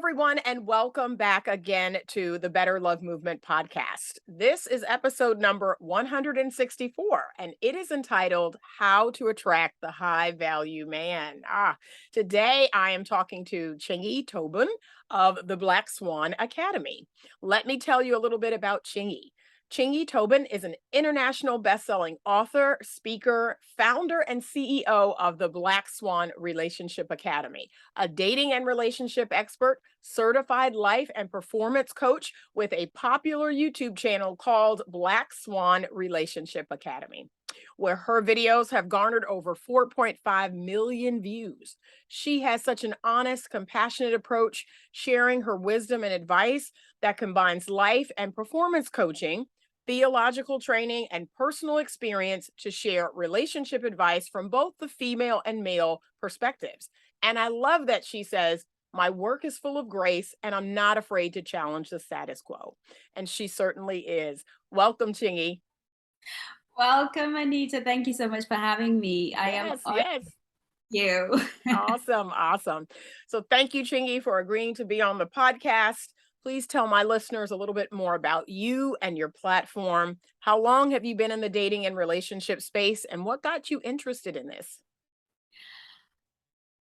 everyone, and welcome back again to the Better Love Movement podcast. This is episode number 164, and it is entitled How to Attract the High Value Man. Today I am talking to Chengi Tobun of the Black Swan Academy. Let me tell you a little bit about Chengi. Chengi Tobun is an international best-selling author, speaker, founder, and CEO of the Black Swan Relationship Academy, a dating and relationship expert, certified life and performance coach with a popular YouTube channel called Black Swan Relationship Academy, where her videos have garnered over 4.5 million views. She has such an honest, compassionate approach, sharing her wisdom and advice that combines life and performance coaching, theological training, and personal experience to share relationship advice from both the female and male perspectives. And I love that she says, my work is full of grace and I'm not afraid to challenge the status quo. And she certainly is. Welcome, Chingy. Welcome, Anita. Thank you so much for having me. I am Yes, honored yes. you. Awesome, awesome. So thank you, Chingy, for agreeing to be on the podcast. Please tell my listeners a little bit more about you and your platform. How long have you been in the dating and relationship space, and what got you interested in this?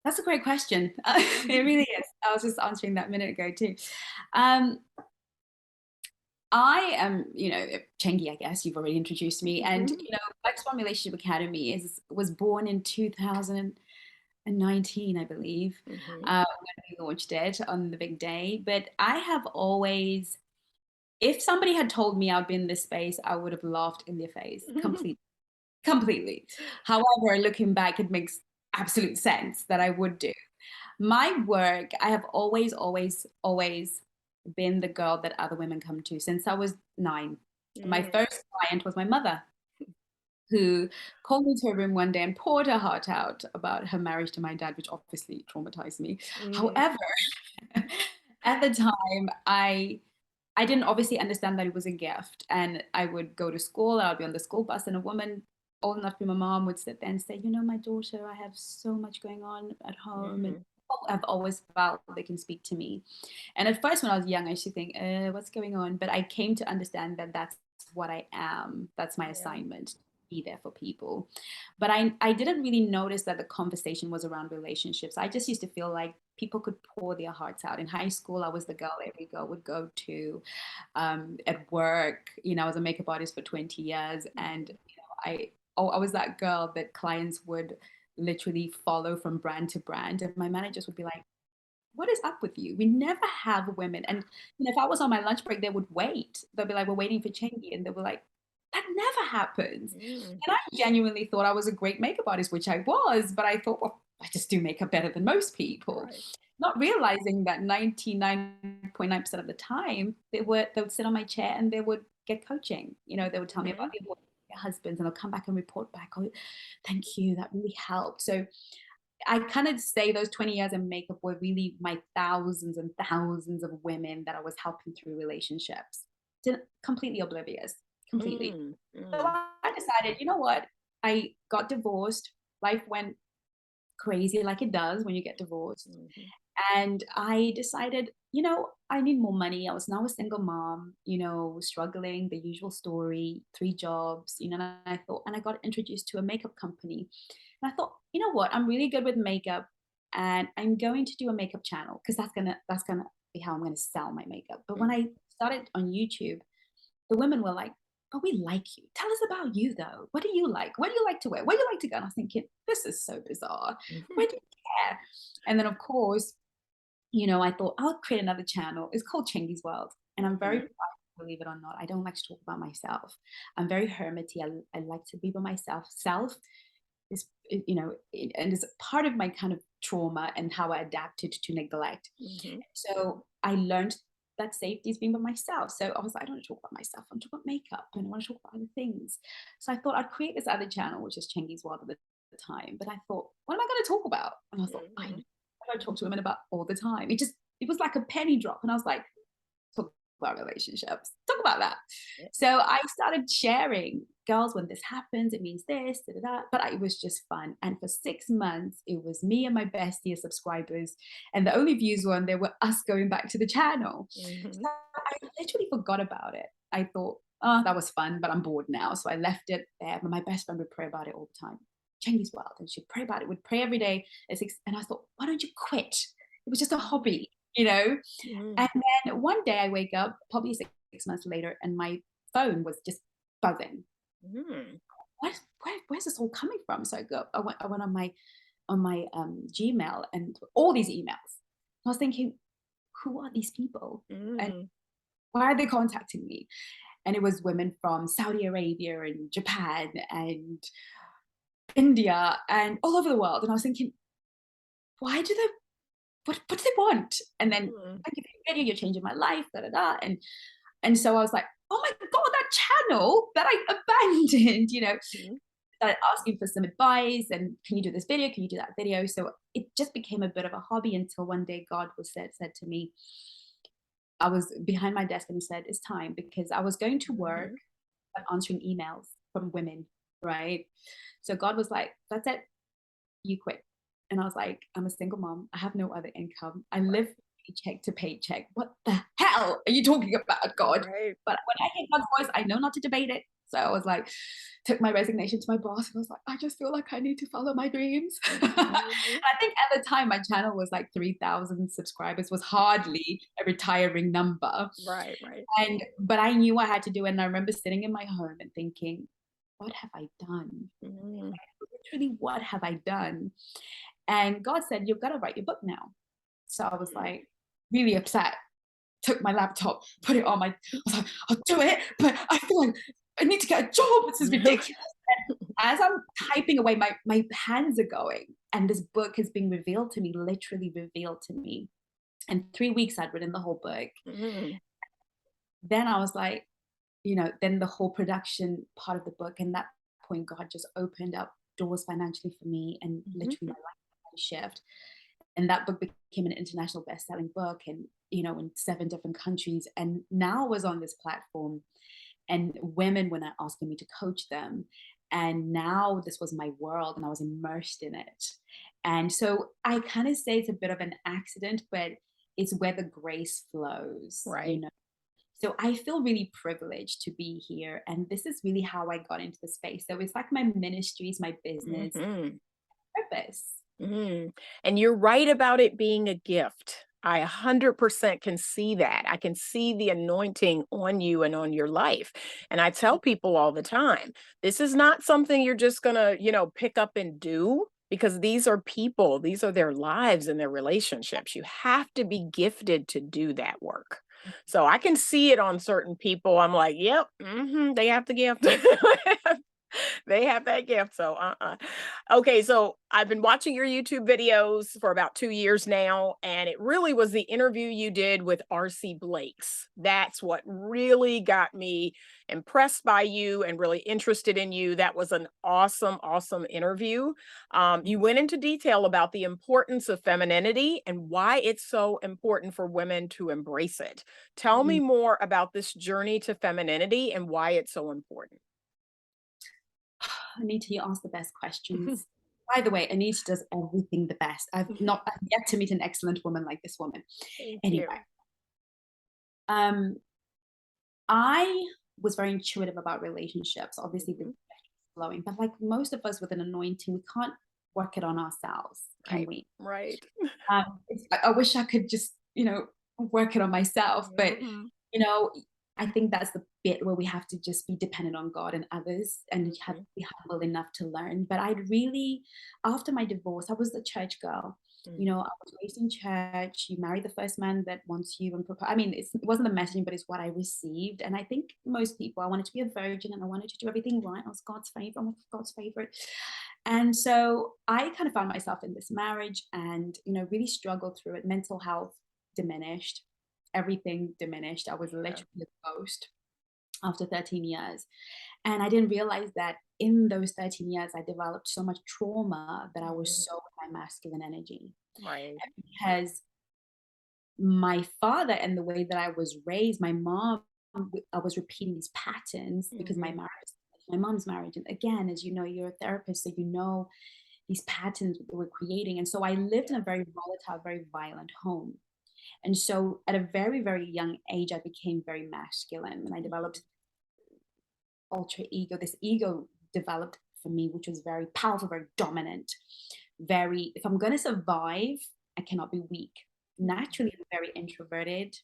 That's a great question. It really is. I was just answering that a minute ago too. Um, I am, Chengi, I guess you've already introduced me. And, Mhm. Black Swan Relationship Academy was born in 2019, I believe, Mhm. when we launched it on the big day. But I have always, if somebody had told me I'd be in this space, I would have laughed in their face completely. Completely. However, looking back, it makes absolute sense that I would do. My work, I have always, always, always been the girl that other women come to since I was 9. My Mm. first client was my mother, who called me to her room one day and poured her heart out about her marriage to my dad, which obviously traumatized me. Mm. However, at the time, I didn't obviously understand that it was a gift. And I would go to school, I'd be on the school bus, and a woman old enough to be my mom would sit there and say, my daughter, I have so much going on at home. And Mhm. I've always felt they can speak to me. And at first, when I was young, I used to think, what's going on? But I came to understand that that's what I am. That's my Yeah. assignment, to be there for people. But I didn't really notice that the conversation was around relationships. I just used to feel like people could pour their hearts out. In high school, I was the girl every girl would go to. At work, I was a makeup artist for 20 years. And, I was that girl that clients would literally follow from brand to brand. And my managers would be like, what is up with you? We never have women. And if I was on my lunch break, they would wait. They'll be like, we're waiting for Chengi. And they were like, that never happens. Mm. And I genuinely thought I was a great makeup artist, which I was, but I thought, well, I just do makeup better than most people. Right. Not realizing that 99.9% of the time they would sit on my chair and they would get coaching. They would tell me about Mhm. their husbands and they'll come back and report back, oh, thank you, that really helped. So I kind of say those 20 years in makeup were really my thousands and thousands of women that I was helping through relationships. Completely oblivious, completely. Mm. So Mm. I decided, you know what? I got divorced. Life went crazy like it does when you get divorced. Mhm. And I decided, I need more money. I was now a single mom, struggling, the usual story, 3 jobs, and I thought, and I got introduced to a makeup company. And I thought, you know what? I'm really good with makeup and I'm going to do a makeup channel because that's gonna be how I'm gonna sell my makeup. But when Mm. I started on YouTube, the women were like, but we like you. Tell us about you though. What do you like? What do you like to wear? Where do you like to go? And I was thinking, this is so bizarre. Where Mhm. do you care? And then of course, I thought I'll create another channel. It's called Chengi's World. And I'm very Mhm. proud, believe it or not. I don't like to talk about myself. I'm very hermity. I like to be by myself. Self is, and it's part of my kind of trauma and how I adapted to neglect. Mhm. So I learned that safety is being by myself. So I was like, I don't want to talk about myself. I want to talk about makeup and I want to talk about other things. So I thought I'd create this other channel, which is Chengi's World at the time. But I thought, what am I going to talk about? And I thought, I know. Mhm. I talk to women about all the time. It was like a penny drop. And I was like, talk about relationships. Talk about that. Yeah. So I started sharing girls, when this happens, it means this, da, da, da. But it was just fun. And for 6 months, it was me and my bestie subscribers. And the only views there were us going back to the channel. Mhm. So I literally forgot about it. I thought, oh, that was fun, but I'm bored now. So I left it there. But my best friend would pray about it all the time. Chengi's wild. And she'd pray about it, would pray every day at 6. And I thought, why don't you quit? It was just a hobby, you know? Mhm. And then one day I wake up, probably 6 months later, and my phone was just buzzing. Mhm. Where's this all coming from? So I went on my Gmail and all these emails. I was thinking, who are these people? And Mhm. why are they contacting me? And it was women from Saudi Arabia and Japan and India and all over the world. And I was thinking, why do they what do they want? And then Mhm. thank you for your video, you're changing my life, da da da. And so I was like, oh my God, that channel that I abandoned, Mhm. started asking for some advice and can you do this video? Can you do that video? So it just became a bit of a hobby until one day God said to me, I was behind my desk and he said, it's time, because I was going to work Mhm. but answering emails from women, right? So God was like, that's it, you quit. And I was like, I'm a single mom. I have no other income. I live paycheck to paycheck. What the hell are you talking about, God? Right. But when I hear God's voice, I know not to debate it. So I was like, took my resignation to my boss and was like, I just feel like I need to follow my dreams. And Mhm. I think at the time my channel was like 3,000 subscribers, was hardly a retiring number. Right, right. But I knew I had to do it. And I remember sitting in my home and thinking, what have I done? Mhm. Literally, what have I done? And God said, you've got to write your book now. So I was Mhm. like, really upset. Took my laptop, put it on I was like, I'll do it, but I feel like I need to get a job. This is ridiculous. And as I'm typing away, my hands are going. And this book has been revealed to me, literally revealed to me. And 3 weeks I'd written the whole book. Mhm. Then I was like, then the whole production part of the book. And that point, God just opened up doors financially for me and literally my Mhm. life had to shift. And that book became an international best-selling book and in 7 different countries, and now was on this platform, and women were now asking me to coach them, and now this was my world and I was immersed in it. And so I kind of say it's a bit of an accident, but it's where the grace flows. Right. So I feel really privileged to be here, and this is really how I got into the space. So it's like my ministries, my business Mhm. purpose. Mhm. And you're right about it being a gift. I 100% can see that. I can see the anointing on you and on your life. And I tell people all the time, this is not something you're just going to, pick up and do, because these are people, these are their lives and their relationships. You have to be gifted to do that work. So I can see it on certain people. I'm like, yep, they have the gift. They have that gift. So, Okay, so I've been watching your YouTube videos for about 2 years now, and it really was the interview you did with RC Blakes. That's what really got me impressed by you and really interested in you. That was an awesome, awesome interview. You went into detail about the importance of femininity and why it's so important for women to embrace it. Tell me Mhm. more about this journey to femininity and why it's so important. Anita, you ask the best questions. By the way, Anita does everything the best. I've yet to meet an excellent woman like this woman. Thank Anyway, you. um, I was very intuitive about relationships. Obviously, the Mhm. flowing, but like most of us with an anointing, we can't work it on ourselves, can Right, we? right. I wish I could just, work it on myself, but Mhm, you know, I think that's the bit where we have to just be dependent on God and others and you have to mhm, be humble enough to learn. But I'd really, after my divorce, I was a church girl. I mhm, was raised in church. You marry the first man that wants you and propose. I mean, it wasn't the messaging, but it's what I received. And I think most people, I wanted to be a virgin and I wanted to do everything right. I was God's favorite. I'm God's favorite. And so I kind of found myself in this marriage and, really struggled through it. Mental health diminished, everything diminished. I was yeah, literally a ghost after 13 years. And I didn't realize that in those 13 years, I developed so much trauma that I was mhm, so in my masculine energy. right, Because my father and the way that I was raised, my mom, I was repeating these patterns because my mhm, marriage my mom's marriage. And again, as you know, you're a therapist, so you know these patterns that we're creating. And so I lived in a very volatile, very violent home. And so at a very, very young age, I became very masculine and I developed ultra ego. This ego developed for me, which was very powerful, very dominant, very, if I'm going to survive, I cannot be weak. Naturally, I'm very introverted.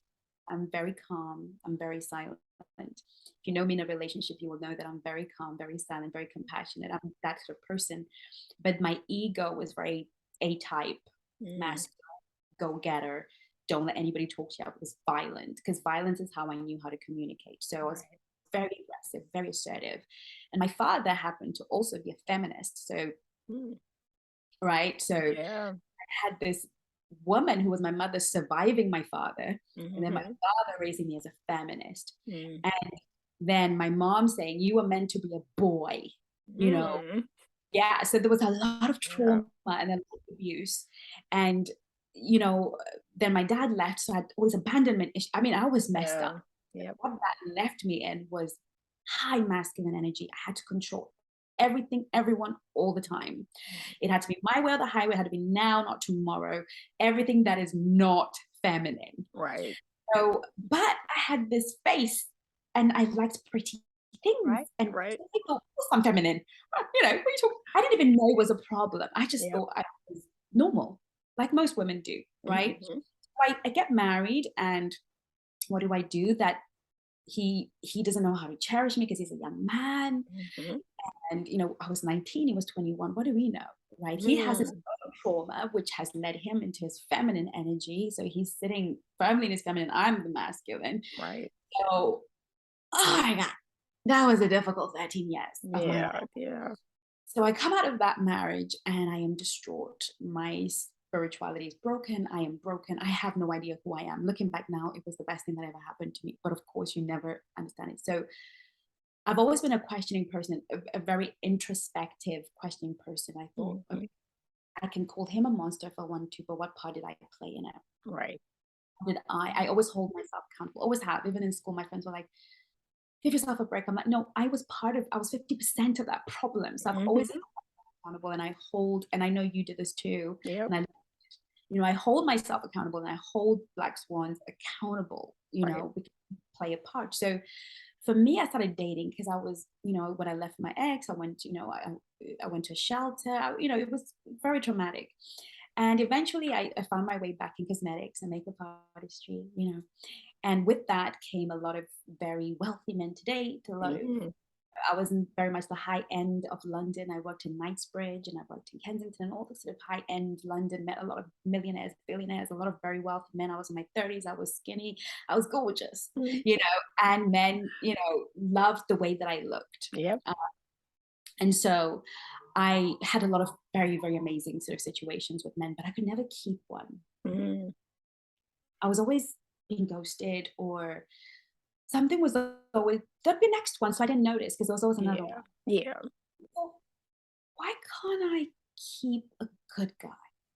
I'm very calm. I'm very silent. If you know me in a relationship, you will know that I'm very calm, very silent, very compassionate. I'm that sort of person. But my ego was very A type, Mm. masculine, go getter. Don't let anybody talk to you. I was violent because violence is how I knew how to communicate. So I was Right. very aggressive, very assertive. And my father happened to also be a feminist. So, Mm. right. So I Yeah. had this woman who was my mother surviving my father, and then my Mhm. father raising me as a feminist. Mm. And then my mom saying, "You were meant to be a boy," you know? Mm. Yeah. So there was a lot of Yeah. trauma and a lot of abuse. And, you know, then my dad left. So I had all this abandonment issue. I mean, I was messed up. Yeah. Yep. What that left me in was high masculine energy. I had to control everything, everyone, all the time. Mm. It had to be my way or the highway. It had to be now, not tomorrow. Everything that is not feminine. Right. So, but I had this face and I liked pretty things. Right. And Right. people, of course I'm feminine. You know, what are you talking? I didn't even know it was a problem. I just Yep. thought I was normal, like most women do, right? Mhm. I get married and what do I do? That he doesn't know how to cherish me because he's a young man. Mhm. And you know, I was 19, he was 21. What do we know? Right? He has his Mm. own trauma, which has led him into his feminine energy. So he's sitting firmly in his feminine. I'm the masculine. Right. So, oh my God, that was a difficult 13 years of my life. Yeah. Yeah. So I come out of that marriage and I am distraught. My spirituality is broken. I am broken. I have no idea who I am. Looking back now, it was the best thing that ever happened to me. But of course, you never understand it. So I've always been a questioning person, a very introspective questioning person. I thought, Mhm. okay, I can call him a monster if I want to, but what part did I play in it? Right. Did I always hold myself accountable, always have. Even in school, my friends were like, give yourself a break. I'm like, no, I was 50% of that problem. So I've always Mhm. held accountable and I hold, and I know you did this too. Yep. And I hold myself accountable and I hold Black Swans accountable, Right. we can play a part. So for me, I started dating because I was, when I left my ex, I went, I went to a shelter. It was very traumatic. And eventually I found my way back in cosmetics and makeup artistry. And with that came a lot of very wealthy men to date, a lot of Mm. I was in very much the high end of London. I worked in Knightsbridge and I worked in Kensington, all the sort of high end London, met a lot of millionaires, billionaires, a lot of very wealthy men. I was in my 30s, I was skinny, I was gorgeous, Mm. and men, loved the way that I looked. Yep. Uh, and so I had a lot of very, very amazing sort of situations with men, but I could never keep one. Mm. I was always being ghosted or something was always, there'd be next one. So I didn't notice because there was always another Yeah. one. Yeah. Well, why can't I keep a good guy?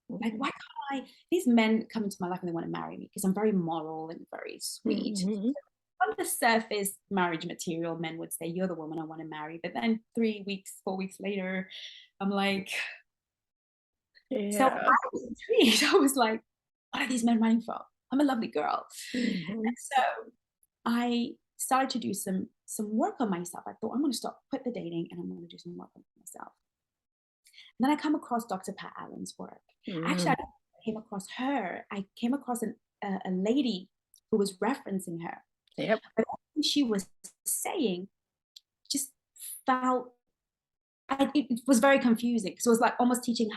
Like, Mhm. why can't these men come into my life and they want to marry me because I'm very moral and very sweet. Mhm. On the surface, marriage material, men would say, you're the woman I want to marry. But then 3 weeks, 4 weeks later, I'm like, so Yeah. I was intrigued. I was like, what are these men running from? I'm a lovely girl. Mhm. And so I started to do some work on myself. I thought I'm going to stop, quit the dating, and I'm going to do some work on myself. And then I come across Dr. Pat Allen's work. Actually, Mm. I came across her. I came across a lady who was referencing her. Yep. But everything she was saying just felt, it was very confusing. So it was like almost teaching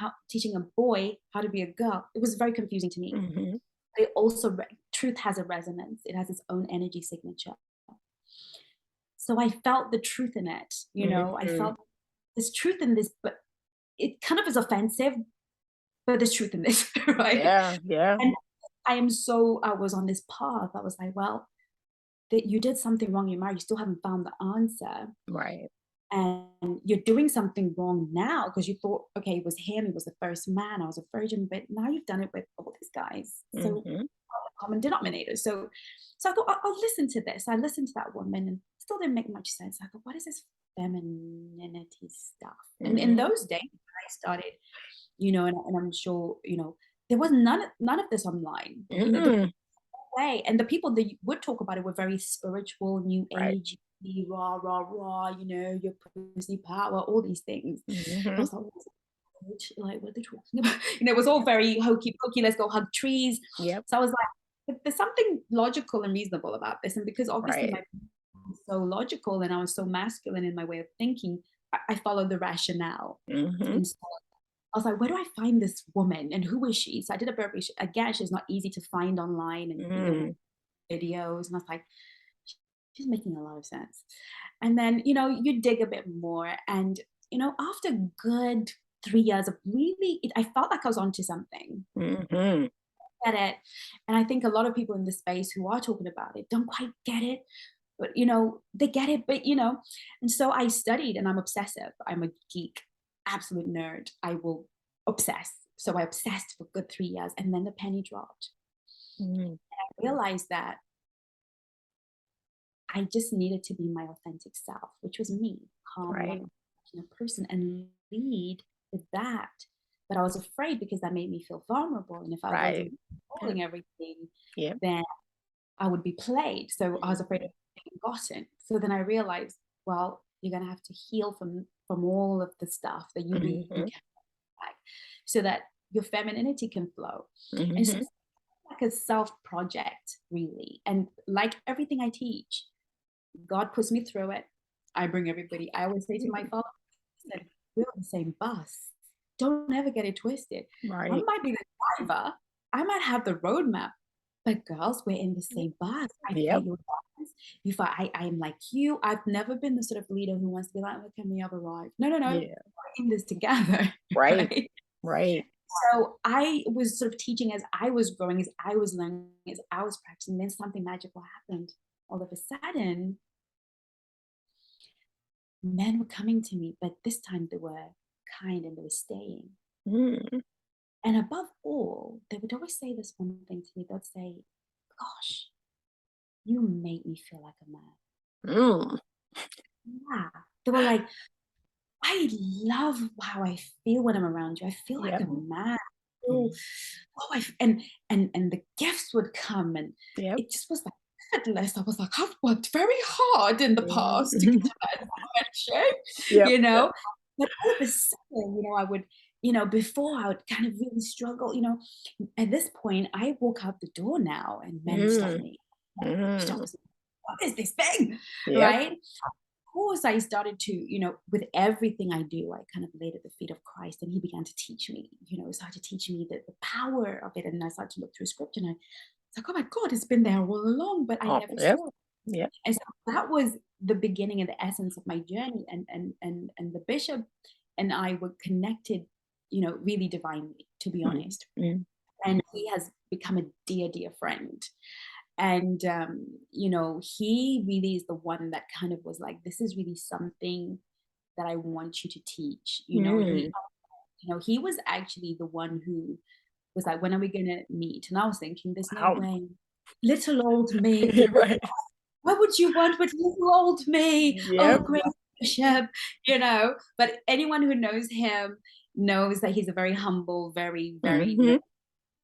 a boy how to be a girl. It was very confusing to me. Mhm. It also, truth has a resonance. It has its own energy signature. So I felt the truth in it. I Mhm. felt there's truth in this, but it kind of is offensive, but there's truth in this, right? Yeah. Yeah. And I was on this path. I was like, well, that you did something wrong in your marriage, you still haven't found the answer. Right. And you're doing something wrong now because you thought, okay, it was him, he was the first man, I was a virgin, but now you've done it with all these guys. So Mhm. common denominator. So I thought, I'll listen to this. I listened to that woman and still didn't make much sense. I thought, what is this femininity stuff. And in those days, when I started, and I'm sure, there was none of this online. The Mm-mm. way, and the people that you would talk about it were very spiritual, new Right. age, rah, rah, rah, your pussy power, all these things. And I Mm-hmm. was like, like, what are they talking about? It was all very hokey pokey, let's go hug trees. Yep. So I was like, but there's something logical and reasonable about this. And because obviously Right. my was so logical and I was so masculine in my way of thinking, I followed the rationale. Mm-hmm. And so I was like, where do I find this woman and who is she? So I did a bit of research. Again, she's not easy to find online and Mm. videos. And I was like, she's making a lot of sense. And then, you dig a bit more. And, after good 3 years of really, I felt like I was onto something. Mm-hmm. Get it. And I think a lot of people in the space who are talking about it don't quite get it, but they get it, but and so I studied and I'm obsessive. I'm a geek, absolute nerd. I will obsess. So I obsessed for good 3 years and then the penny dropped. Mm. I realized that I just needed to be my authentic self, which was me, calm, Right. loving, person, and lead with that. But I was afraid because that made me feel vulnerable. And if I Right. wasn't Yep. controlling everything, Yep. then I would be played. So I was afraid Mhm. of being forgotten. So then I realized, well, you're gonna have to heal from all of the stuff that you Mhm. can back so that your femininity can flow. And so Mhm. it's like a self project, really. And like everything I teach, God puts me through it. I bring everybody. I always say to my Mhm. followers, listen, we're on the same bus. Don't ever get it twisted. I Right. might be the driver. I might have the roadmap, but girls, we're in the same bus. I fight Yep. your battles. You fight. I'm like you. I've never been the sort of leader who wants to be like, look at me, I've arrived. No, no, no. Yeah. We're in this together, Right. right? Right. So I was sort of teaching as I was growing, as I was learning, as I was practicing. Then something magical happened. All of a sudden, men were coming to me, but this time they were kind and they were staying. Mm. And above all, they would always say this one thing to me. They'd say, gosh, you make me feel like a man. Mm. Yeah. They were like, I love how I feel when I'm around you. I feel like Yep. a man. Oh, Mm. and the gifts would come and Yep. it just was like effortless. I was like, I've worked very hard in the past to get Mhm. to that friendship, Yep. you Yep. know. But all of a sudden, I would, before I would kind of really struggle, at this point, I walk out the door now and men stop Mm. me. Stop Mm. me. What is this thing? Yep. Right? Course, I started to, with everything I do, I kind of laid at the feet of Christ and he began to teach me, started to teach me the power of it. And I started to look through scripture and I was like, oh my God, it's been there all along, but I Oh, never yep. saw it. Yep. And so that was the beginning and the essence of my journey. And the bishop and I were connected, really divinely, to be Mm. honest. Mm. And he has become a dear, dear friend. And he really is the one that kind of was like, this is really something that I want you to teach. Mm. He was actually the one who was like, when are we gonna meet? And I was thinking, there's no Wow. way. Little old me, Right. what would you want with little old me? Oh, Yep. great bishop, But anyone who knows him knows that he's a very humble, very, very, Mhm.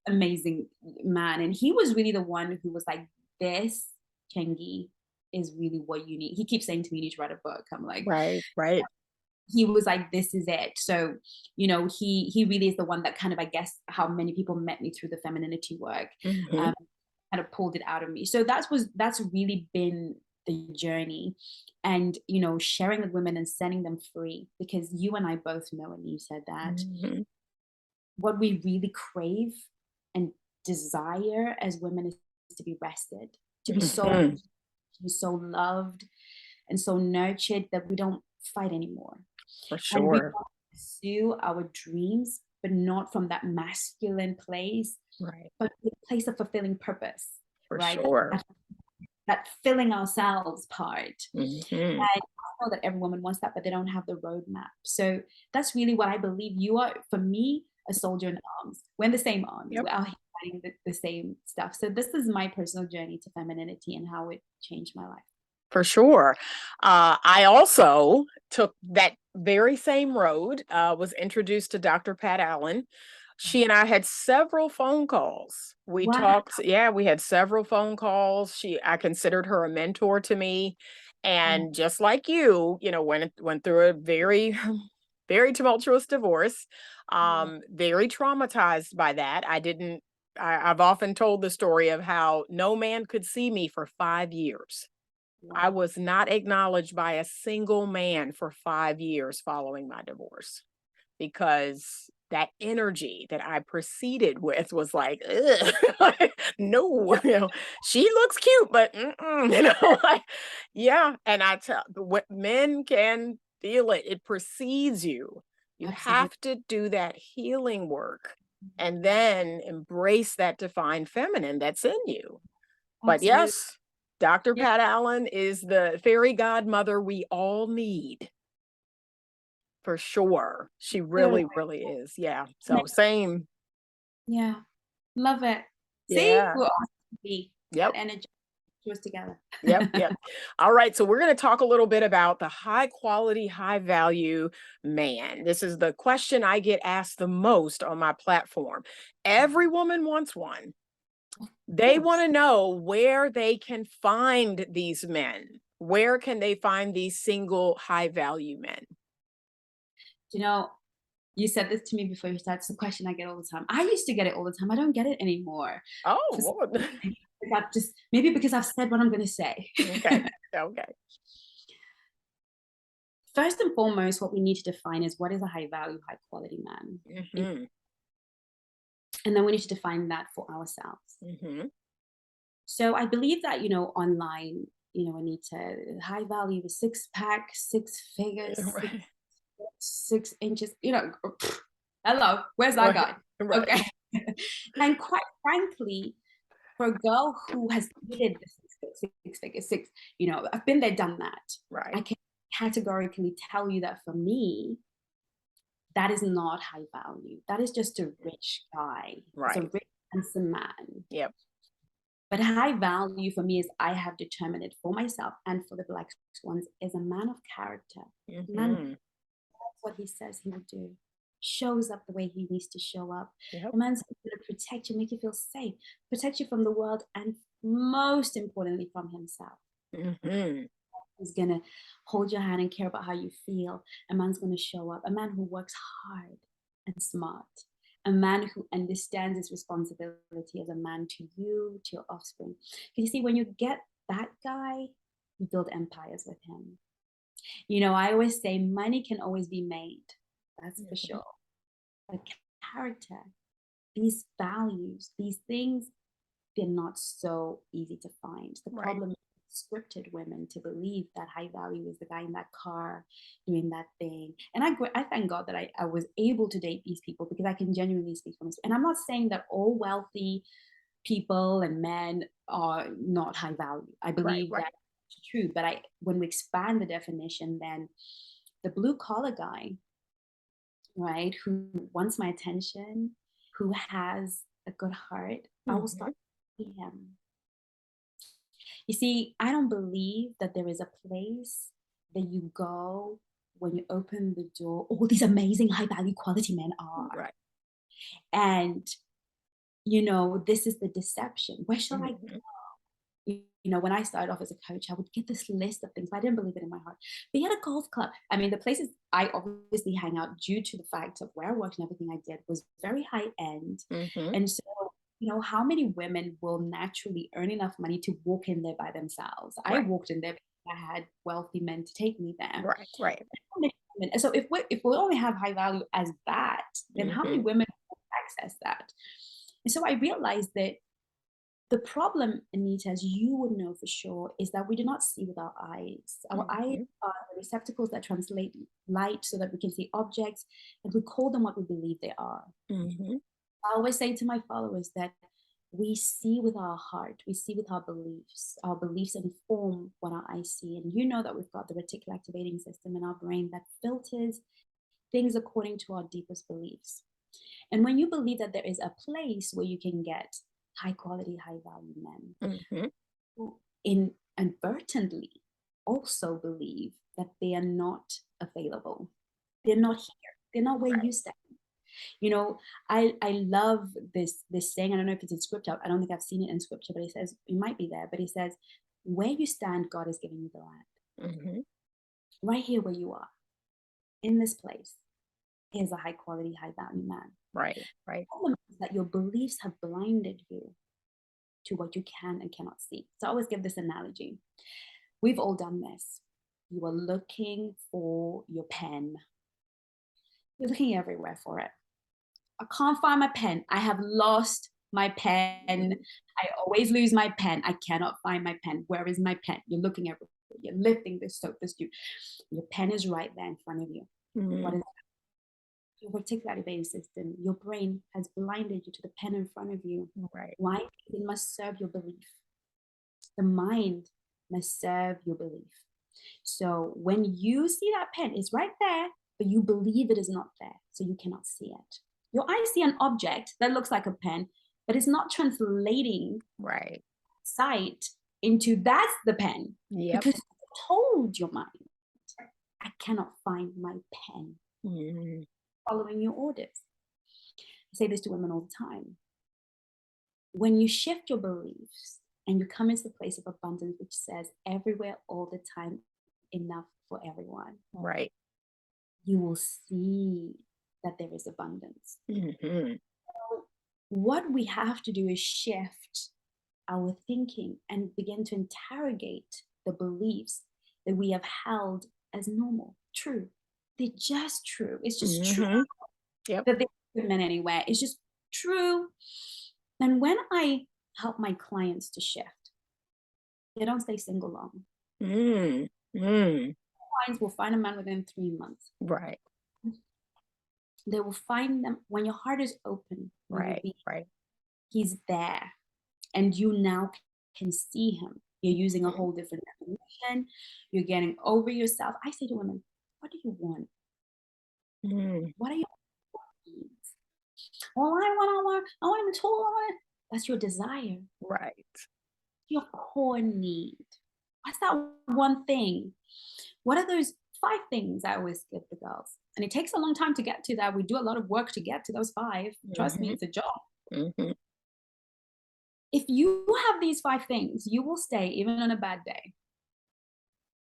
amazing man. And he was really the one who was like, this, Chengi, is really what you need. He keeps saying to me, you need to write a book. I'm like, Right. Right. he was like, this is it. So, he really is the one that kind of, I guess, how many people met me through the femininity work, Mhm. um, kind of pulled it out of me. So that's really been the journey. And, sharing with women and setting them free, because you and I both know, and you said that Mhm. what we really crave and desire as women is to be rested, to be so Mhm. to be so loved and so nurtured that we don't fight anymore. For And we sure. want to pursue our dreams, but not from that masculine place, Right. but the place of fulfilling purpose, For right? sure. That filling ourselves part. Mhm. And I know that every woman wants that, but they don't have the roadmap. So that's really what I believe. You are, for me, a soldier in arms. We're in the same armies. Yep. We're out here fighting the same stuff. So this is my personal journey to femininity and how it changed my life. For sure. I also took that very same road, was introduced to Dr. Pat Allen. She and I had several phone calls. We Wow. talked, yeah, we had several phone calls. I considered her a mentor to me. Oh, And just like you know, went through a very, very tumultuous divorce, yeah. very traumatized by that. I've often told the story of how no man could see me for 5 years. I Wow. was not acknowledged by a single man for 5 years following my divorce because that energy that I proceeded with was like, "Ugh," like, no, she looks cute, but like, yeah. And I tell what men can feel it. It precedes you. You Absolutely. have to do that healing work and Mhm. then embrace that divine feminine that's in you. But Absolutely. yes, Dr. Yeah. Pat Allen is the fairy godmother we all need for sure. She Good. really, really is. Yeah. And So same. yeah. Love it. See, Yeah. we're all to be that Yep. energy goes together. Yep. Yep. All right. So we're going to talk a little bit about the high quality, high value man. This is the question I get asked the most on my platform. Every woman wants one. Of They want course. to know where they can find these men. Where can they find these single high value men? You know, you said this to me before you started. It's a question I get all the time. I used to get it all the time. I don't get it anymore. For some Oh, reason, that just maybe because I've said what I'm going to say. okay. Okay. First and foremost, what we need to define is what is a high value, high quality man. Mhm. And then we need to define that for ourselves. Mhm. So I believe that, online, we need to high value the six pack, six figures, Right. 6 inches, hello, where's that Right. guy? Right. Okay. And quite frankly, for a girl who has needed the six figures, I've been there, done that. I Right. can categorically tell you that for me, that is not high value. That is just a rich guy. It's a Right. rich, handsome man. Yep. But high value for me is I have determined it for myself and for the Black Swans is a man of character. A man does Mhm. what he says he will do, shows up the way he needs to show up. Yep. A man's going to protect you, make you feel safe, protect you from the world, and most importantly, from himself. Mhm. He's going to hold your hand and care about how you feel. A man's going to show up. A man who works hard and smart. A man who understands his responsibility as a man to you, to your offspring. Because you see, when you get that guy, you build empires with him. I always say money can always be made. That's for Mhm. sure. But character, these values, these things, they're not so easy to find. The Right. problem is scripted women to believe that high value is the guy in that car doing that thing. And I thank God that I was able to date these people because I can genuinely speak from this. And I'm not saying that all wealthy people and men are not high value. I Right. believe Right. that's true. But when we expand the definition, then the blue collar guy, right, who wants my attention, who has a good heart, I will start Mhm. to see him. You see, I don't believe that there is a place that you go when you open the door. All these amazing high value quality men are. Right. And, this is the deception. Where shall I Mhm. when I started off as a coach, I would get this list of things, but I didn't believe it in my heart. Be at a golf club. I mean, the places I obviously hang out due to the fact of where I worked and everything I did was very high end. Mhm. And so, how many women will naturally earn enough money to walk in there by themselves? I Right. walked in there because I had wealthy men to take me there. Right. Right. And so if we only have high value as that, then how many Mhm. women will access that? And so I realized that the problem, Anita, as you would know for sure, is that we do not see with our eyes. Our eyes Mhm. are the receptacles that translate light so that we can see objects and we call them what we believe they are. Mhm. I always say to my followers that we see with our heart, we see with our beliefs. Our beliefs inform what our eyes see. And you know that we've got the reticular activating system in our brain that filters things according to our deepest beliefs. And when you believe that there is a place where you can get high quality, high value men Mhm. who inadvertently also believe that they are not available. They're not here. They're not where you stand. You know, I love this saying. I don't know if it's in scripture. I don't think I've seen it in scripture, but it says it might be there. But it says, "Where you stand, God is giving you the land. Mm-hmm. Right here, where you are, in this place, is a high quality, high value man." Right. Right. The problem is that your beliefs have blinded you to what you can and cannot see. So I always give this analogy. We've all done this. You are looking for your pen. You're looking everywhere for it. I can't find my pen. I have lost my pen. I always lose my pen. I cannot find my pen. Where is my pen? You're looking everywhere. You're lifting this soap, this dude. Your pen is right there in front of you. Mm-hmm. What is your reticular activating system? Your brain has blinded you to the pen in front of you. Right. Why? It must serve your belief. The mind must serve your belief. So when you see that pen, it's right there, but you believe it is not there, so you cannot see it. Your eyes see an object that looks like a pen, but it's not translating Right. sight into that's the pen. Yep. Because you told your mind, I cannot find my pen. Mm-hmm. Following your orders. I say this to women all the time. When you shift your beliefs and you come into the place of abundance, which says everywhere, all the time, enough for everyone, Right. you will see that there is abundance. Mm-hmm. So what we have to do is shift our thinking and begin to interrogate the beliefs that we have held as normal, true. They're just true. It's just true Yep. that they're men anywhere. It's just true. And when I help my clients to shift, they don't stay single long. Clients will find a man within 3 months. Right. They will find them when your heart is open. Right. Right. He's there, and you now can see him. You're using a whole different definition. You're getting over yourself. I say to women, what do you want? What are your needs? Well, I want him tall. That's your desire. Right. Your core need. What's that one thing? What are those 5 things I always give the girls? And it takes a long time to get to that. We do a lot of work to get to those 5. Trust me, it's a job. If you have these 5 things, you will stay even on a bad day.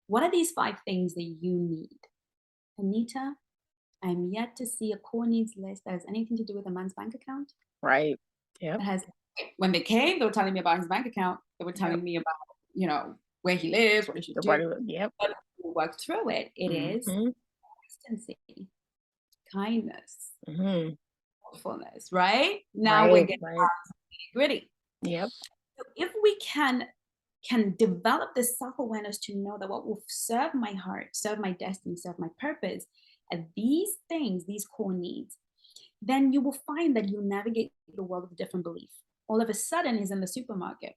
What are these 5 things that you need? Anita, I'm yet to see a core needs list that has anything to do with a man's bank account. Right. Yeah. When they came, they were telling me about his bank account. They were telling me about, where he lives, what he should do. Yep. But we work through it. It is consistency, kindness, thoughtfulness, right? Now we're getting gritty. Yep. So if we can develop this self-awareness to know that what will serve my heart, serve my destiny, serve my purpose, and these things, these core needs, then you will find that you navigate the world with a different belief. All of a sudden, he's in the supermarket.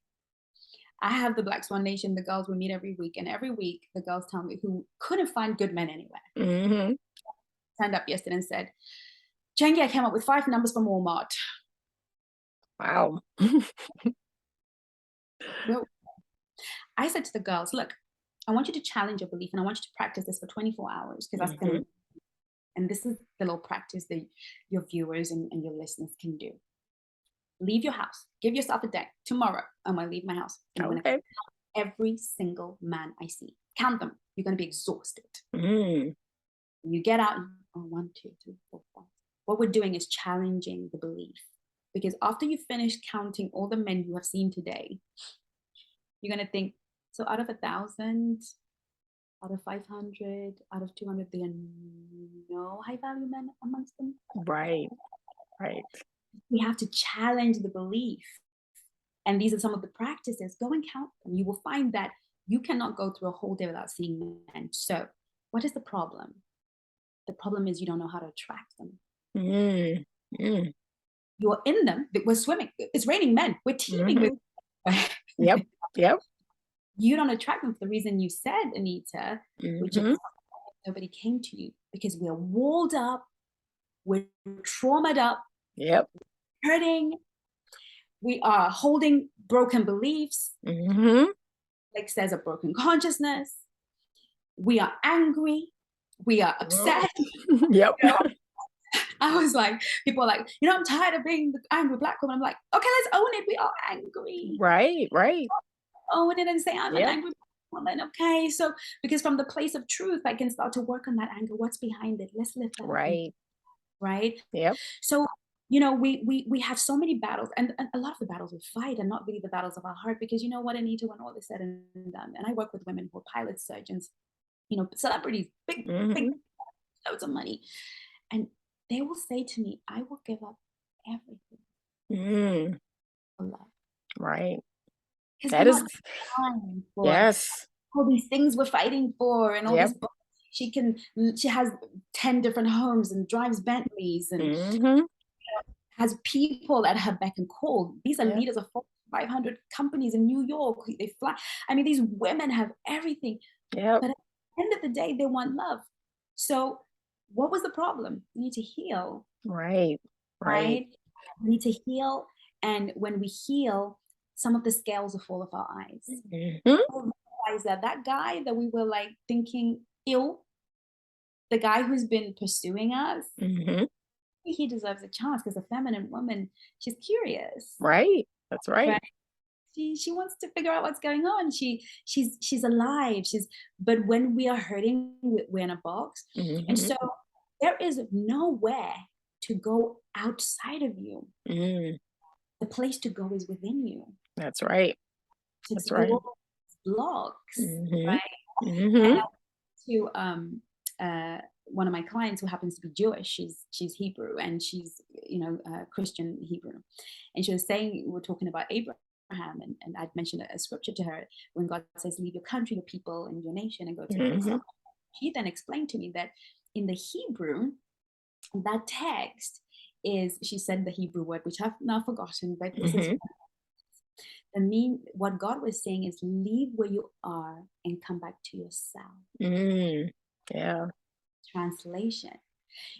I have the Black Swan Nation, the girls we meet every week, and every week the girls tell me who couldn't find good men anywhere. Signed up yesterday and said, Chengi, I came up with 5 numbers from Walmart. Wow. I said to the girls, look, I want you to challenge your belief and I want you to practice this for 24 hours because that's going to, and this is the little practice that your viewers and your listeners can do. Leave your house. Give yourself a day. Tomorrow, I'm going to leave my house. And I'm going to count every single man I see. Count them. You're going to be exhausted. You get out. 1, 2, 3, 4, 5. What we're doing is challenging the belief. Because after you finish counting all the men you have seen today, you're going to think, so out of 1,000, out of 500, out of 200, there are no high value men amongst them. Right. We have to challenge the belief. And these are some of the practices. Go and count them. You will find that you cannot go through a whole day without seeing men. So what is the problem? The problem is you don't know how to attract them. You're in them. We're swimming. It's raining men. We're teeming with. Yep. You don't attract them for the reason you said, Anita, which is nobody came to you because we're walled up, we're traumatized up, hurting, we are holding broken beliefs, like says a broken consciousness. we are angry, we are upset. Yep. You know, I was like, people are like, I'm tired of being the angry Black woman. I'm like, okay, let's own it. We are angry. Right, right. Own it and say, I'm an Yep. angry Black woman. Okay. So, because from the place of truth, I can start to work on that anger. What's behind it? Let's lift that up. Right. Right. Yep. So, we have so many battles, and a lot of the battles we fight are not really the battles of our heart, because you know what, Anita, when all is said and done, and I work with women who are pilots, surgeons, celebrities, big, Mhm. loads of money. And they will say to me, I will give up everything Mm. for love. Right. Because we're That is, not trying for yes. all these things we're fighting for and all Yep. this. She has 10 different homes and drives Bentleys and Mhm. has people at her beck and call. These are Yep. leaders of 500 companies in New York. They fly. I mean, these women have everything. Yep. But at the end of the day, they want love. So what was the problem? We need to heal, Right. Right. right? We need to heal. And when we heal, some of the scales will fall off our eyes. Mhm. We'll realize that that guy that we were like thinking ill, the guy who's been pursuing us, Mhm. he deserves a chance, because a feminine woman, she's curious, Right. That's right. right? She wants to figure out what's going on. She's alive. But when we are hurting, we're in a box. And Mhm. so there is nowhere to go outside of you. Mm. The place to go is within you, That's right. to That's right. explore blocks, Mhm. right? And Mhm. to one of my clients who happens to be Jewish. She's Hebrew, and she's Christian Hebrew, and she was saying, we were talking about Abraham, and I'd mentioned a scripture to her when God says, "Leave your country, your people, and your nation, and go to a place." Mhm. She then explained to me that in the Hebrew, that text is, she said the Hebrew word, which I've now forgotten, but this is Mhm. what God was saying is, leave where you are and come back to yourself. Mm. Yeah. Translation.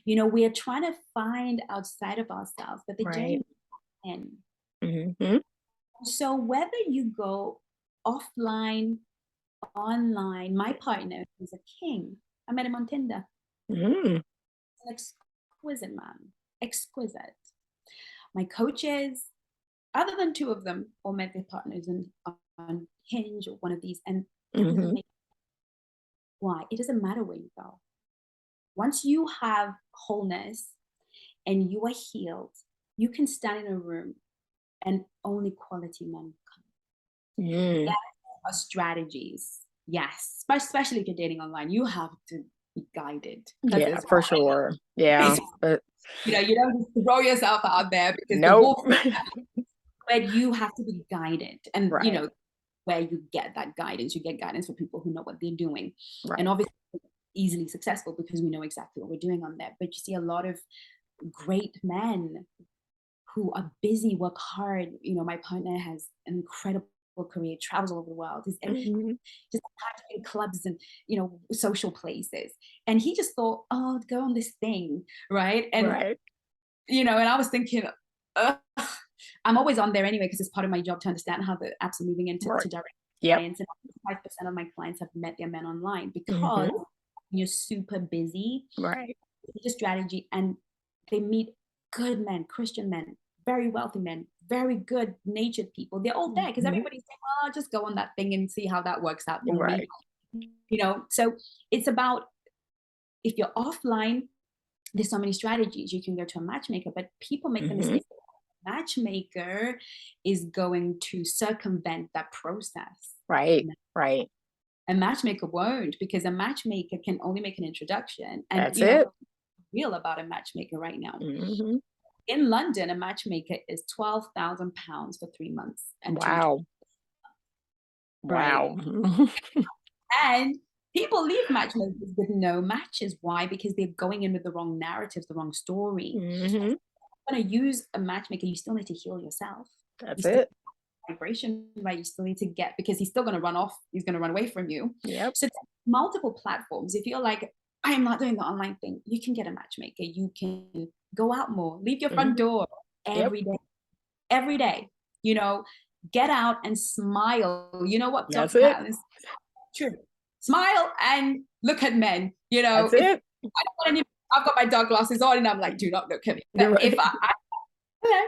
We are trying to find outside of ourselves, but the Right. journey is in. Mhm. So whether you go offline, online, my partner is a king. I met him on Tinder. Mm. He's an exquisite man, exquisite. My coaches, other than two of them, all met their partners on Hinge or one of these, and it was Mhm. amazing. Why? It doesn't matter where you go. Once you have wholeness and you are healed, you can stand in a room and only quality men come. Mm. There are strategies. Yes, especially if you're dating online, you have to be guided, because Yeah, for sure. Yeah, but you don't just throw yourself out there because the nope. wolf. But you have to be guided, and Right. where you get that guidance, you get guidance from people who know what they're doing, and Right. obviously easily successful because we know exactly what we're doing on there. But you see a lot of great men who are busy, work hard. My partner has an incredible career, travels all over the world. And he Mhm. just in clubs and social places. And he just thought, oh, go on this thing, right? And Right. and I was thinking, Ugh. I'm always on there anyway, because it's part of my job to understand how the apps are moving into Right. to direct Yep. clients. And 5% of my clients have met their men online, because Mhm. you're super busy. Right. It's a strategy, and they meet good men, Christian men, very wealthy men, very good natured people. They're all there because Mhm. everybody's saying, "Oh, just go on that thing and see how that works out for me." Right. So it's about, if you're offline, there's so many strategies. You can go to a matchmaker, but people make the Mhm. mistake. Matchmaker is going to circumvent that process. Right. Right. A matchmaker won't, because a matchmaker can only make an introduction. And That's it. real about a matchmaker right now. Mhm. In London, a matchmaker is £12,000 for 3 months and 2 Wow. right? Wow. And people leave matchmakers with no matches. Why? Because they're going in with the wrong narratives, the wrong story. Mhm. When you use a matchmaker, you still need to heal yourself. You That's still it. vibration, right? You still need to get, because he's still going to run off. He's going to run away from you. Yep. So multiple platforms. If you're like, I am not doing the online thing, you can get a matchmaker. You can go out more, leave your front Mhm. door Yep. every day, get out and smile. You know what? That's it. True. smile and look at men. That's If it. I don't want any, I've got my dark glasses on and I'm like, do not look at me. You're But if right. hello.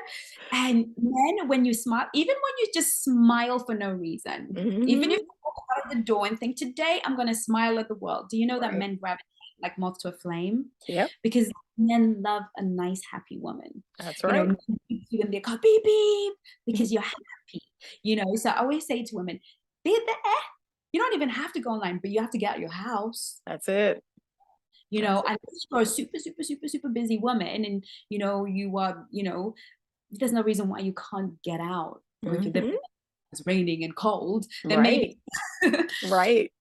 And men, when you smile, even when you just smile for no reason, even if Mhm. you walk out of the door and think, today I'm going to smile at the world, do you know that Right. men gravitate like moths to a flame? Yep. Because men love a nice, happy woman. That's You know, right. men beep you in their car, beep, beep, Mhm. because you're happy. So I always say to women, be there. You don't even have to go online, but you have to get out of your house. That's it. That's it. Unless you're a super, super, super, super busy woman and, there's no reason why you can't get out. Or if you live Mhm. in it's raining and cold, then maybe Right. Right.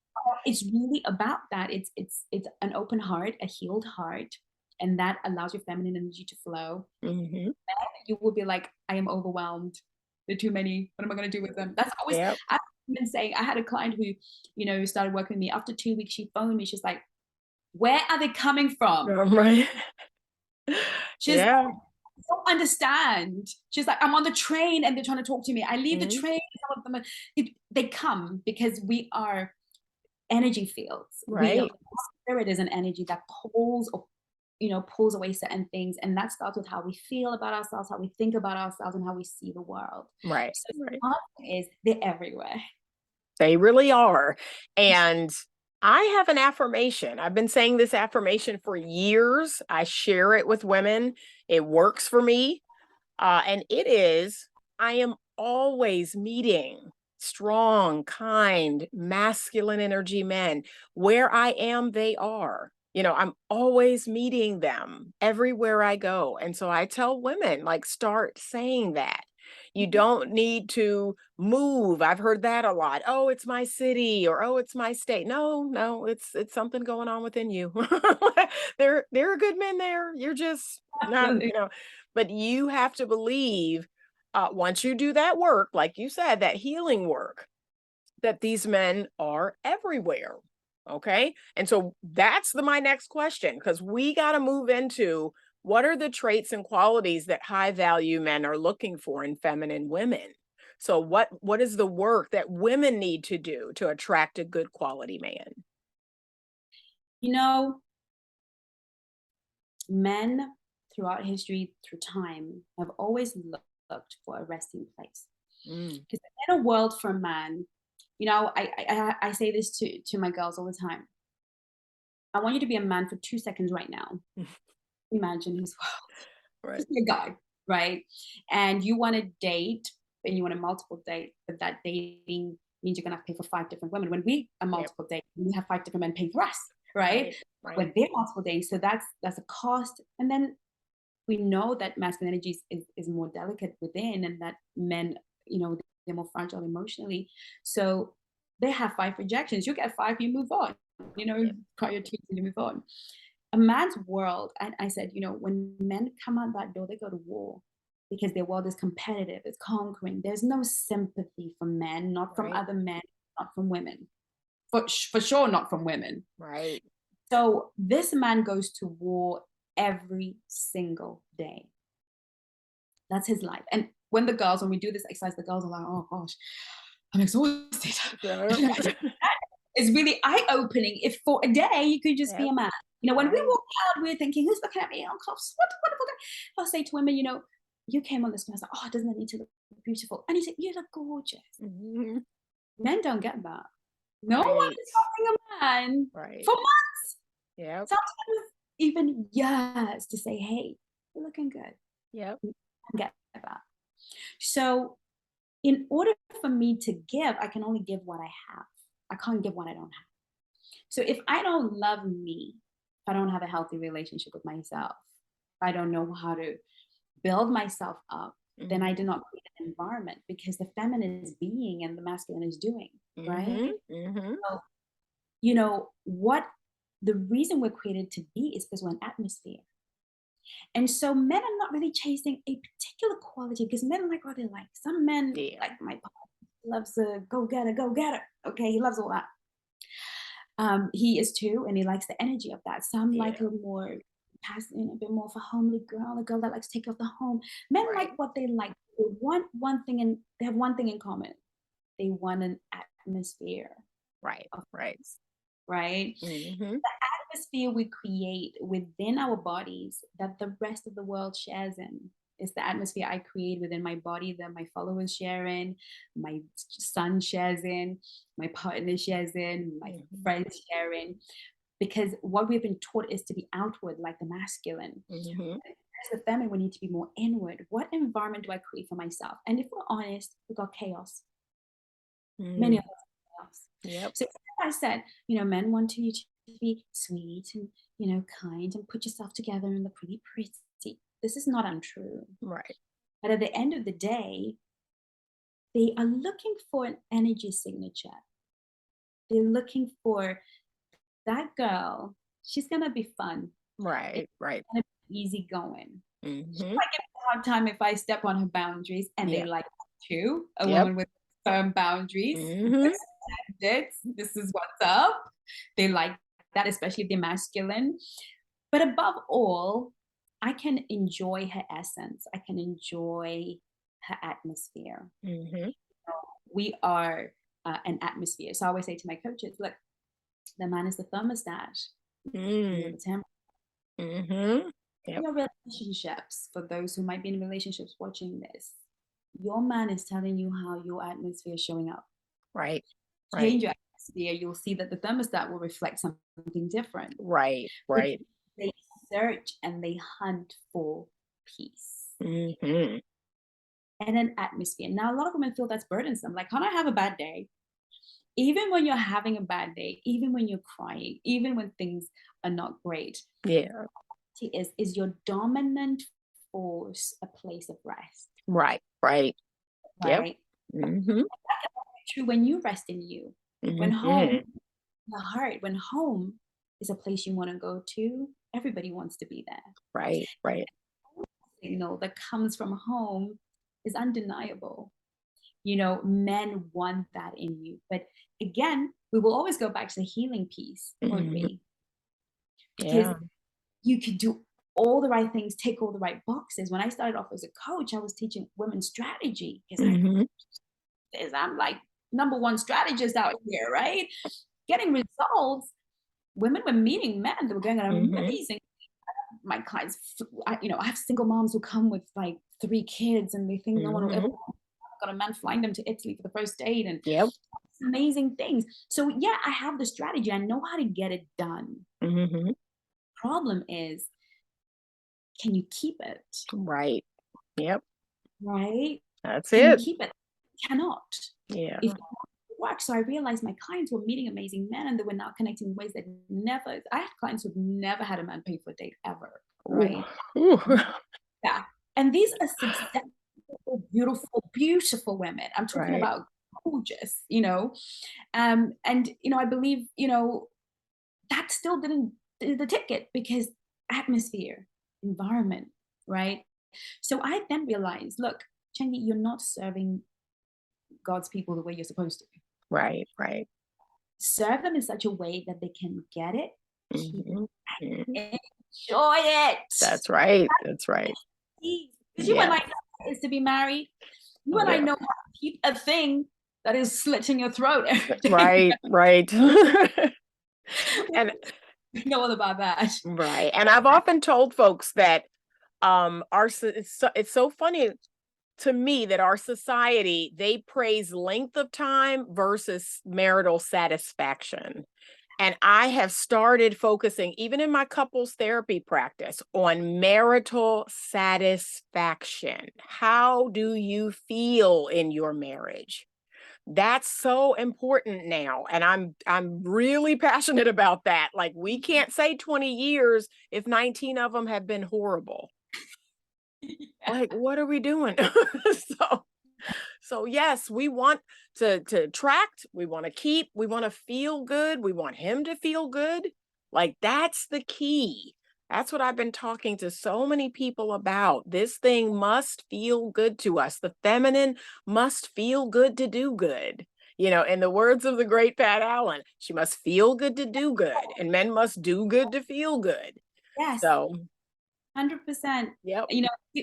it's really about that. It's an open heart, a healed heart, and that allows your feminine energy to flow. Mhm. You will be like, I am overwhelmed. There are too many. What am I going to do with them? That's always Yep. I've been saying. I had a client who, started working with me. After 2 weeks, she phoned me. She's like, where are they coming from? Right. She's Yeah. don't understand. She's like, I'm on the train and they're trying to talk to me. I leave the Mhm. train. Some of them, they come because we are energy fields. Right. Spirit is an energy that pulls away certain things. And that starts with how we feel about ourselves, how we think about ourselves, and how we see the world. Right. So Right. the thing is, they're everywhere. They really are. And I have an affirmation. I've been saying this affirmation for years. I share it with women. It works for me. And it is I am always meeting strong, kind, masculine energy men. Where I am, they are. I'm always meeting them everywhere I go. And so I tell women, like, start saying that. You Mhm. don't need to move. I've heard that a lot. Oh, it's my city, or oh, it's my state. No, no, it's something going on within you. There are good men there. You're just not, Absolutely. but you have to believe, once you do that work, like you said, that healing work, that these men are everywhere. Okay. And so that's my next question, because we got to move into what are the traits and qualities that high value men are looking for in feminine women. So what is the work that women need to do to attract a good quality man? You know, Men throughout history, through time, have always looked for a resting place. Mm. Because in a world for man, I say this to my girls all the time. I want you to be a man for 2 seconds right now. Imagine his world. Right. Just be a guy, right? And you want to date, and you want a multiple date, but that dating means you're gonna have to pay for 5 different women. When we are Yep. multiple dates, we have 5 different men paying for us, right? Right. Right. When they're multiple dates, so that's a cost. And then we know that masculine energy is more delicate within, and that men, they're more fragile emotionally. So they have 5 rejections. You get 5, you move on. Yep. Cry your tears and you move on. A man's world, I said, when men come out that door, they go to war because their world is competitive, it's conquering. There's no sympathy for men, not from Right. other men, not from women. For sure, not from women. Right. So this man goes to war every single day. That's his life. And when we do this exercise, the girls are like, oh gosh, I'm exhausted. Right. It's really eye-opening if for a day you could just be Yep. a man. When we Right. walk out, we're thinking, who's looking at me? Oh, gosh, what a wonderful day. I'll say to women, you came on this class, like, oh, doesn't it need to look beautiful? And you say, you look gorgeous. Mhm. Men don't get that. No one Right. is helping a man Right. for months, Yep. sometimes even years to say, hey, you're looking good. Yep. You don't get that. So in order for me to give, I can only give what I have. I can't give what I don't have. So if I don't love me, if I don't have a healthy relationship with myself, if I don't know how to build myself up, then I do Mhm. not create an environment because the feminine is being and the masculine is doing, right? Mhm. Mhm. So, what the reason we're created to be is because we're an atmosphere. And so men are not really chasing a particular quality because men like what they like. Some men, Yeah. like my partner, loves a go getter, go getter. Okay, he loves all that. He is too, and he likes the energy of that. Some like Yeah. a more passionate, a bit more of a homely girl, a girl that likes to take care of the home. Men like Right. what they like. They want one thing, and they have one thing in common. They want an atmosphere Right. of Right. peace. right? Mm-hmm. Atmosphere we create within our bodies that the rest of the world shares in. It's the atmosphere I create within my body that my followers share in, my son shares in, my partner shares in, my Mm-hmm. friends share in. Because what we've been taught is to be outward like the masculine. Mm-hmm. As the feminine, we need to be more inward. What environment do I create for myself? And if we're honest, we got chaos. Many Mm. of us have chaos. Yep. So I said, men want you to be sweet and, kind and put yourself together and look pretty pretty. This is not untrue. Right. But at the end of the day, they are looking for an energy signature. They're looking for that girl. She's going to be fun. Right. Right. Gonna be easygoing. She Mm-hmm. might give me a hard time if I step on her boundaries, and they Yeah. like that too. A Yep. woman with firm boundaries. Mm-hmm. This is what's up. They like that, especially if they're masculine. But above all, I can enjoy her essence. I can enjoy her atmosphere. Mm-hmm. We are an atmosphere. So I always say to my coaches, look, the man is the thermostat. You're Mm. the temperature. Mm-hmm. Yep. Your relationships, for those who might be in relationships watching this, your man is telling you how your atmosphere is showing up. Right. Right. Change your atmosphere, you'll see that the thermostat will reflect something different. Right. But Right. they search and they hunt for peace Mm-hmm. and an atmosphere. Now, a lot of women feel that's burdensome. Like, can't I have a bad day? Even when you're having a bad day, even when you're crying, even when things are not great, Yeah. is your dominant force a place of rest, Right. Right. Yep. right? Mm-hmm. True when you rest in you. When home, Mm-hmm. the heart, when home is a place you want to go to, everybody wants to be there. Right. Right. Signal that comes from home is undeniable. Men want that in you. But again, we will always go back to the healing piece, won't Mm-hmm. we? Because Yeah. you could do all the right things, tick all the right boxes. When I started off as a coach, I was teaching women strategy because Mm-hmm. I'm like number one strategist out here, right? Getting results. Women were meeting men that were going on Mm-hmm. amazing. My clients, I have single moms who come with like 3 kids and they think no one will ever Mm-hmm. got a man flying them to Italy for the first date and Yep. amazing things. So yeah, I have the strategy. I know how to get it done. Mm-hmm. Problem is, can you keep it? Right. Yep. Right? That's Can you it. keep it? Cannot. Yeah. If it works. So I realized my clients were meeting amazing men and they were now connecting in ways that never, I had clients who've never had a man pay for a date ever. Ooh. Right? Ooh. Yeah. And these are successful, beautiful, beautiful women. I'm talking Right. about gorgeous, and I believe, that still didn't do the ticket because atmosphere, environment, right? So I then realized, look, Chengi, you're not serving God's people the way you're supposed to. Right. Right. Serve them in such a way that they can get it, keep Mm-hmm. Mm-hmm. it, enjoy it. That's right. That's right. Because you and I Yes. know what it is to be married. You Oh, and I yeah. know how to keep a thing that is slitting your throat every day. Right. Right. And We know all about that. right. And I've often told folks that it's so funny to me that our society, they praise length of time versus marital satisfaction. And I have started focusing, even in my couples therapy practice, on marital satisfaction. How do you feel in your marriage? That's so important now. And I'm really passionate about that. Like, we can't say 20 years if 19 of them have been horrible. Like, what are we doing? so so yes, we want to attract, we want to keep, we want to feel good, we want him to feel good. Like, that's the key. That's what I've been talking to so many people about. This thing must feel good to us. The feminine must feel good to do good. In the words of the great Pat Allen, she must feel good to do good, and men must do good to feel good. Yes, So, 100%. yep,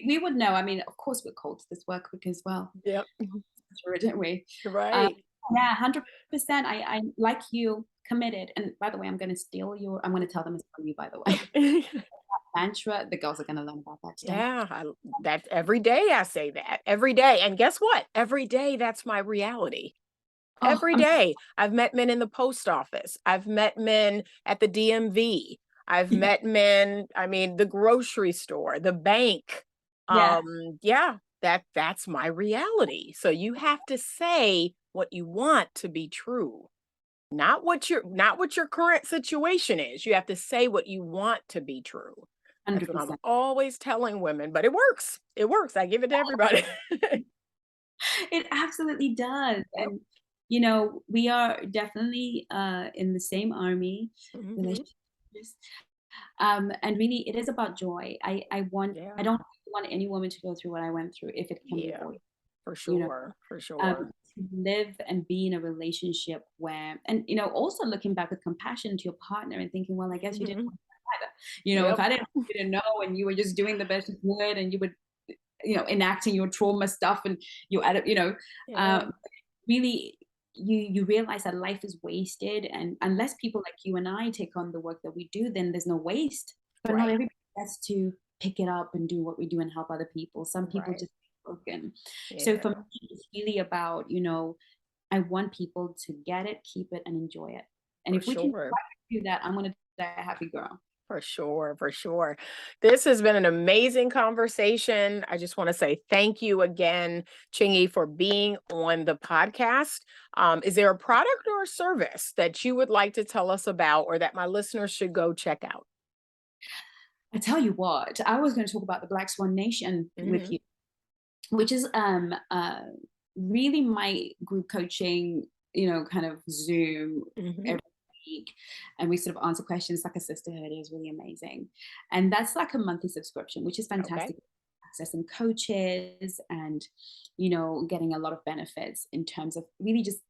We would know. I mean, of course, we're called to this work because, well, yep, sure, didn't we? Um, right. yeah, 100%. I like you. committed. And by the way, I'm going to tell them it's from you, by the way. Okay. Mantra, the girls are going to learn about that today. Yeah, that's every day I say that every day. And guess what? Every day that's my reality. Oh, Every day. I've met men in the post office. I've met men at the DMV. I've yeah, met men, I mean, the grocery store, the bank. yeah, Yeah, that's my reality. So you have to say what you want to be true. Not what your current situation is. You have to say what you want to be true. That's what I'm 100%. always telling women, but it works. It works. I give it to everybody. It absolutely does. Yep. And, we are definitely in the same army, Mhm. relationships. And really, it is about joy. I Yeah. don't want any woman to go through what I went through if it can be Yeah. avoided. For You know, sure. For sure. to live and be in a relationship where, and also looking back with compassion to your partner and thinking, well, I guess you didn't Mhm. want that either. If Yep. I didn't want you to know and you were just doing the best you could and you would, enacting your trauma stuff and you add, Yeah. uh, really you realize that life is wasted, and unless people like you and I take on the work that we do, then there's no waste. But not Right. everybody gets to pick it up and do what we do and help other people. Some people Right. just broken. So for Yeah. me, it's really about, I want people to get it, keep it, and enjoy it. And For if we can sure. do that, I'm gonna die a happy girl. For sure. For sure. This has been an amazing conversation. I just want to say thank you again, Chingy, for being on the podcast. Is there a product or a service that you would like to tell us about or that my listeners should go check out? I tell you what, I was going to talk about the Black Swan Nation with Hmm. you, which is really my group coaching, kind of Zoom Hmm. every week. And we sort of answer questions like a sisterhood. Is really amazing. And that's like a monthly subscription, which is Okay. fantastic. Accessing coaches and, getting a lot of benefits in terms of really just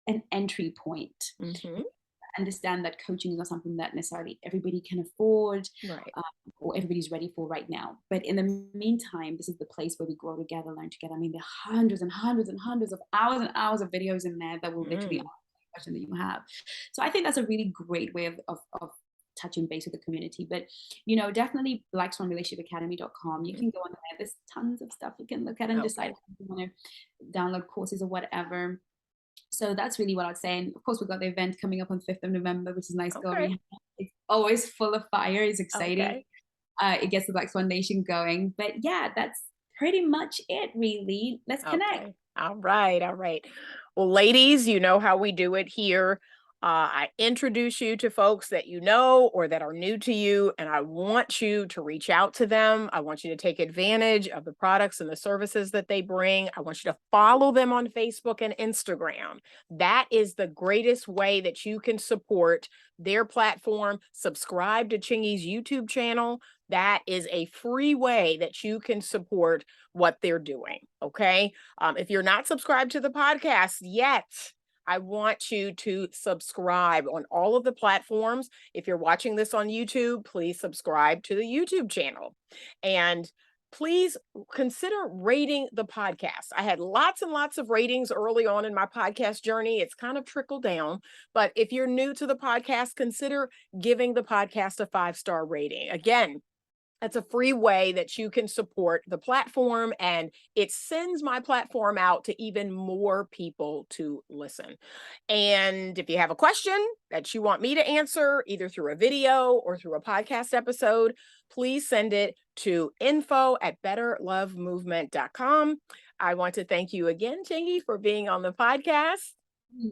an entry point. Hmm. Understand that coaching is not something that necessarily everybody can afford, Right. um, or everybody's ready for right now. But in the meantime, this is the place where we grow together, learn together. I mean, there are hundreds and hundreds and hundreds of hours and hours of videos in there that will literally Mm. answer the question that you have. So I think that's a really great way of touching base with the community. But definitely blackswanrelationshipacademy.com. You Mhm. can go on there. There's tons of stuff you can look at and decide Okay. if you want to download courses or whatever. So that's really what I'd say. And of course, we've got the event coming up on 5th of November, which is nice Okay. girl. It's always full of fire. It's exciting. Okay. It gets the Black Swan Nation going. But yeah, that's pretty much it, really. Let's connect. Okay. All right. All right. Well, ladies, you know how we do it here. I introduce you to folks that you know or that are new to you, and I want you to reach out to them. I want you to take advantage of the products and the services that they bring. I want you to follow them on Facebook and Instagram. That is the greatest way that you can support their platform. Subscribe to Chingy's YouTube channel. That is a free way that you can support what they're doing. Okay. If you're not subscribed to the podcast yet, I want you to subscribe on all of the platforms. If you're watching this on YouTube, please subscribe to the YouTube channel. And please consider rating the podcast. I had lots and lots of ratings early on in my podcast journey. It's kind of trickled down. But if you're new to the podcast, consider giving the podcast a 5-star rating. Again, that's a free way that you can support the platform, and it sends my platform out to even more people to listen. And if you have a question that you want me to answer, either through a video or through a podcast episode, please send it to info@betterlovemovement.com. I want to thank you again, Chingy, for being on the podcast.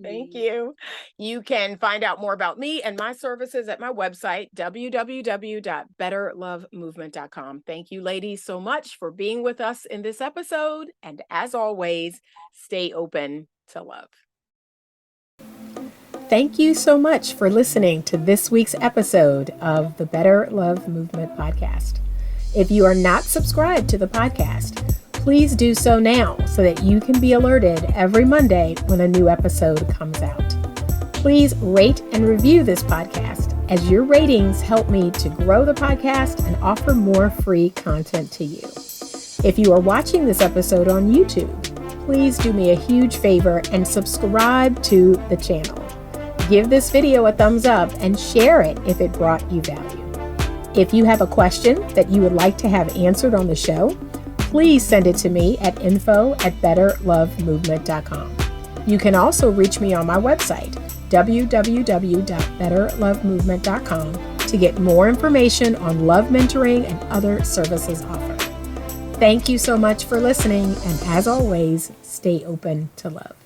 Thank Hmm. you. You can find out more about me and my services at my website, www.betterlovemovement.com. Thank you, ladies, so much for being with us in this episode. And as always, stay open to love. Thank you so much for listening to this week's episode of the Better Love Movement podcast. If you are not subscribed to the podcast, please do so now so that you can be alerted every Monday when a new episode comes out. Please rate and review this podcast, as your ratings help me to grow the podcast and offer more free content to you. If you are watching this episode on YouTube, please do me a huge favor and subscribe to the channel. give this video a thumbs up and share it if it brought you value. If you have a question that you would like to have answered on the show, please send it to me at info@betterlovemovement.com. You can also reach me on my website, www.betterlovemovement.com, to get more information on love mentoring and other services offered. Thank you so much for listening, and as always, stay open to love.